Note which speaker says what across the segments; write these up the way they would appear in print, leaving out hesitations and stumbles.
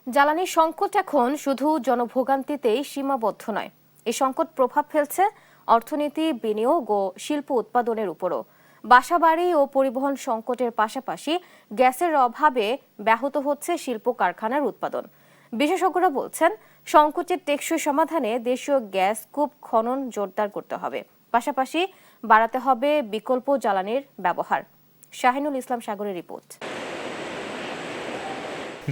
Speaker 1: জ্বালানি সংকট এখন শুধু জনভোগান্তিতেই সীমাবদ্ধ নয়। এই সংকট প্রভাব ফেলছে অর্থনীতি, বিনিয়োগ ও শিল্প উৎপাদনের উপরও। বাসাবাড়ি ও পরিবহন সংকটের পাশাপাশি গ্যাসের অভাবে ব্যাহত হচ্ছে শিল্প কারখানার উৎপাদন। বিশেষজ্ঞরা বলছেন, সংকটের টেকসই সমাধানে দেশীয় গ্যাস কূপ খনন জোরদার করতে হবে, পাশাপাশি বাড়াতে হবে বিকল্প জ্বালানির ব্যবহার। শাহিনুল ইসলাম সাগরের রিপোর্ট।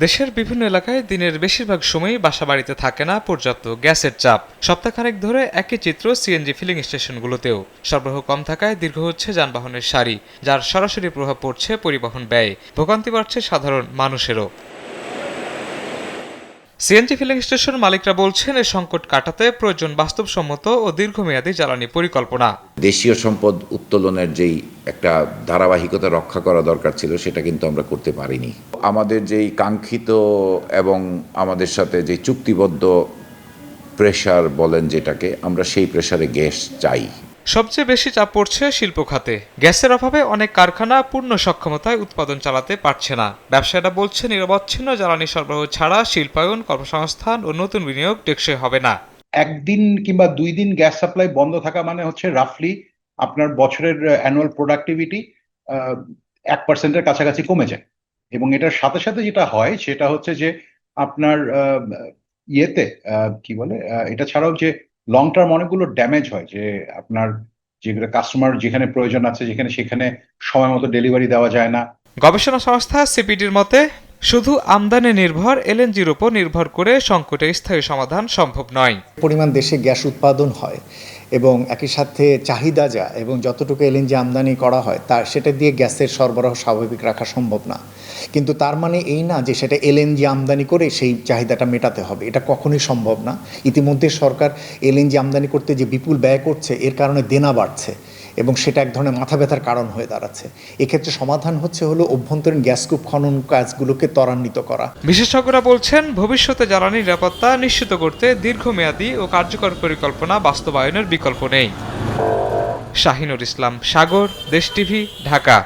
Speaker 2: দেশের বিভিন্ন এলাকায় দিনের বেশিরভাগ সময়ই বাসাবাড়িতে থাকে না পর্যাপ্ত গ্যাসের চাপ। সপ্তাহখানেক ধরে একই চিত্র সিএনজি ফিলিং স্টেশনগুলোতেও। সরবরাহ কম থাকায় দীর্ঘ হচ্ছে যানবাহনের সারি, যার সরাসরি প্রভাব পড়ছে পরিবহন ব্যয়ে। ভোগান্তি বাড়ছে সাধারণ মানুষেরও। সিএনজি ফিলিং স্টেশন মালিকরা বলছেন, এই সংকট কাটাতে প্রয়োজন বাস্তবসম্মত ও দীর্ঘমেয়াদী জ্বালানি পরিকল্পনা।
Speaker 3: দেশীয় সম্পদ উত্তোলনের যেই একটা ধারাবাহিকতা রক্ষা করা দরকার ছিল, সেটা কিন্তু আমরা করতে পারিনি। আমাদের যেই কাঙ্ক্ষিত এবং আমাদের সাথে যে চুক্তিবদ্ধ প্রেসার বলেন যেটাকে, আমরা সেই প্রেসারে গ্যাস চাই।
Speaker 2: সবচেয়ে বেশি চাপ পড়ছে শিল্প খাতে। গ্যাসের অভাবে অনেক কারখানা পূর্ণ সক্ষমতায় উৎপাদন চালাতে পারছে না। ব্যবসায়ীরা বলছে, নিরবচ্ছিন্ন জ্বালানি সরবরাহ ছাড়া শিল্পায়ন, কর্মসংস্থান ও নতুন বিনিয়োগ টেকসই হবে না।
Speaker 4: একদিন কিংবা 2 দিন গ্যাস সাপ্লাই বন্ধ থাকা মানে হচ্ছে রাফলি আপনার বছরের অ্যানুয়াল প্রোডাক্টিভিটি 1% কাছাকাছি কমে যায়। এবং এটার সাথে সাথে যেটা হয় সেটা হচ্ছে যে আপনার ইয়েতে কি বলে, এটা ছাড়াও যে লং টার্ম অনেকগুলো ড্যামেজ হয়, যে আপনার যেগুলো কাস্টমার যেখানে প্রয়োজন আছে সেখানে সময় মতো ডেলিভারি দেওয়া যায় না।
Speaker 2: গবেষণা সংস্থা সিপিডির মতে, শুধু আমদানি নির্ভর এলএনজির উপর নির্ভর করে সংকটের স্থায়ী সমাধান সম্ভব নয়।
Speaker 5: পরিমাণ দেশে গ্যাস উৎপাদন হয় এবং একই সাথে চাহিদা যা এবং যতটুকু এলএনজি আমদানি করা হয় সেটা দিয়ে গ্যাসের সরবরাহ স্বাভাবিক রাখা সম্ভব না। কিন্তু তার মানে এই না যে সেটা এলএনজি আমদানি করে সেই চাহিদাটা মেটাতে হবে, এটা কখনোই সম্ভব না। ইতিমধ্যে সরকার এলএনজি আমদানি করতে যে বিপুল ব্যয় করছে, এর কারণে দেনা বাড়ছে এবং সেটা এক ধরনের মাথা ব্যথার কারণ হয়ে দাঁড়াচ্ছে। এক্ষেত্রে সমাধান হলো অভ্যন্তরীণ গ্যাস কূপ খনন কাজগুলোকে ত্বরান্বিত করা।
Speaker 2: বিশেষজ্ঞরা বলছেন, ভবিষ্যতে জ্বালানি নিরাপত্তা নিশ্চিত করতে দীর্ঘমেয়াদী ও কার্যকর পরিকল্পনা বাস্তবায়নের বিকল্প নেই। শাহিনুল ইসলাম সাগর, দেশ টিভি, ঢাকা।